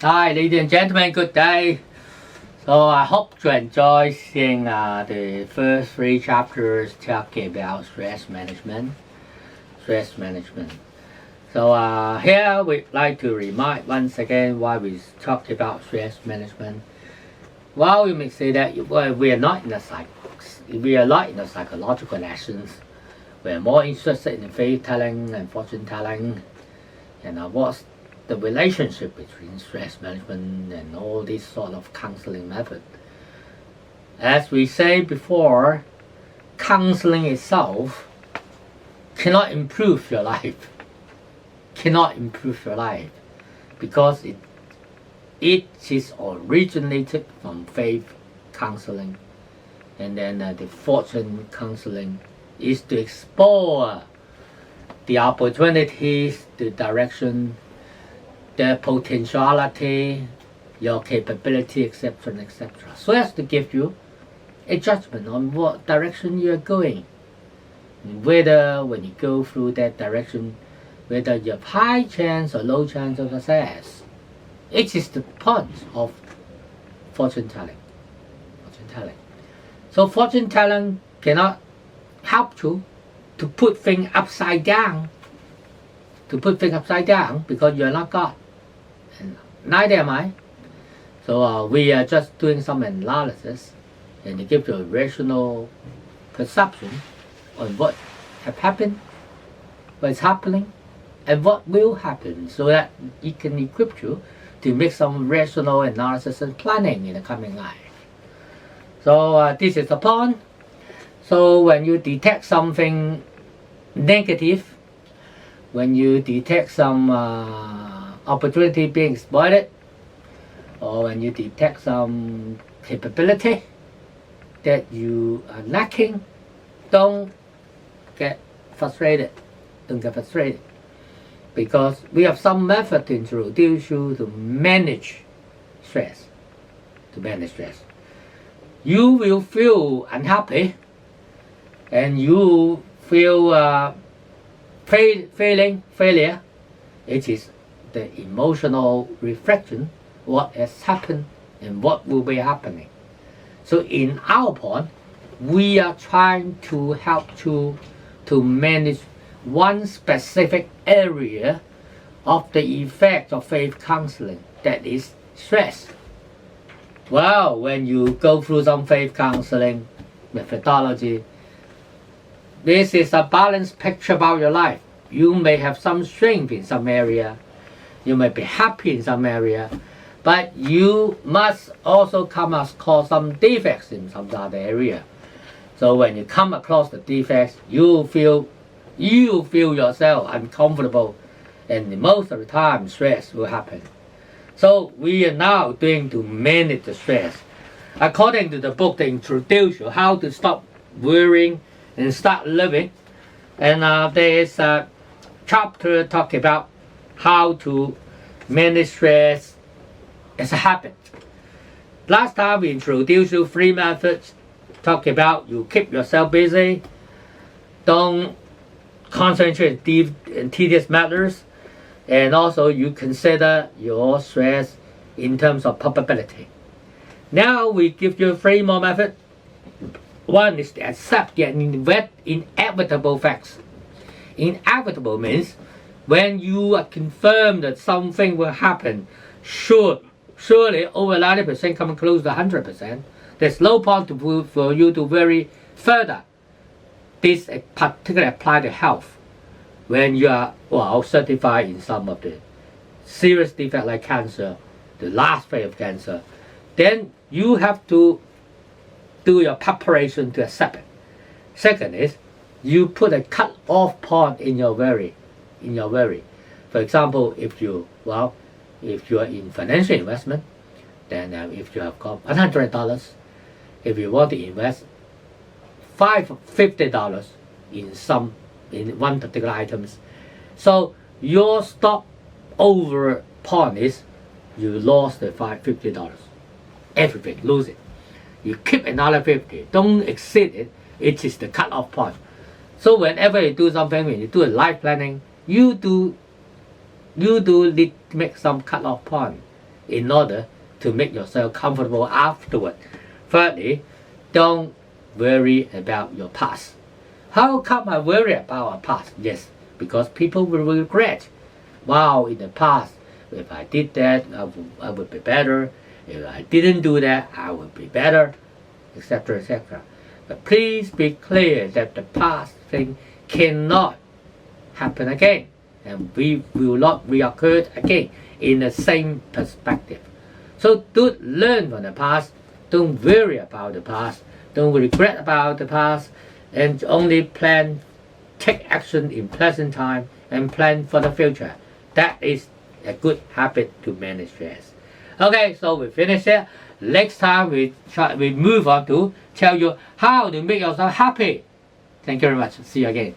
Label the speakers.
Speaker 1: Hi, ladies and gentlemen, good day. So I hope you enjoy seeing the first 3 chapters talking about stress management. So here we'd like to remind once again why we talked about stress management. Well, you may say that we are not in the psychological lessons. We are more interested in faith telling and fortune telling, and what's the relationship between stress management and all these sort of counseling methods. As we said before, counseling itself cannot improve your life. Because it is originated from faith counseling, and then the fortune counseling is to explore the opportunities, the direction, the potentiality, your capability, etc., so as to give you a judgment on what direction you are going, and whether when you go through that direction, whether you have high chance or low chance of success. It is the point of fortune telling. So fortune telling cannot help you to put things upside down. Because you are not God, and neither am I. So we are just doing some analysis, and it gives you a rational perception on what have happened, what is happening, and what will happen, so that it can equip you to make some rational analysis and planning in the coming life. So this is the point. So when you detect something negative, when you detect some opportunity being exploited, or when you detect some capability that you are lacking, don't get frustrated. Because we have some method to introduce you to manage stress. You will feel unhappy, and you feel failure. It is the emotional reflection, what has happened and what will be happening. So in our point, we are trying to help you to manage one specific area of the effect of faith counseling, that is stress. Well, when you go through some faith counseling methodology, this is a balanced picture about your life. You may have some strength in some area, you may be happy in some area, but you must also come across some defects in some other area. So when you come across the defects, you feel yourself uncomfortable, and most of the time stress will happen. So we are now doing to manage the stress. According to the book, they introduce you how to stop worrying and start living. And there is a chapter talking about how to manage stress as a habit. Last time we introduced you 3 methods. Talk about you keep yourself busy, don't concentrate deep and tedious matters, and also you consider your stress in terms of probability. Now we give you 3 more methods. One is to accept the inevitable facts. Inevitable means when you are confirmed that something will happen, surely over 90% coming close to 100%, there's no point for you to worry further. This particularly applies to health. When you are certified in some of the serious defects like cancer, the last phase of cancer, then you have to do your preparation to accept it. Second is, you put a cut-off point in your worry. For example, if you are in financial investment, then if you have got $100, if you want to invest $50 in one particular items, so your stop over point is you lost the $50. Everything, lose it. You keep another 50. Don't exceed it. It is the cut-off point. So whenever you do something, when you do a life planning, you do need to make some cut-off point in order to make yourself comfortable afterward. Thirdly, don't worry about your past. How come I worry about our past? Yes, because people will regret. Wow, in the past, if I did that, I would be better. If I didn't do that, I would be better, etc., etc. But please be clear that the past thing cannot happen again, and we will not reoccur again in the same perspective. So do learn from the past. Don't worry about the past. Don't regret about the past, and only plan, take action in present time, and plan for the future. That is a good habit to manage stress. Okay, so we finish here. Next time we move on to tell you how to make yourself happy. Thank you very much. See you again.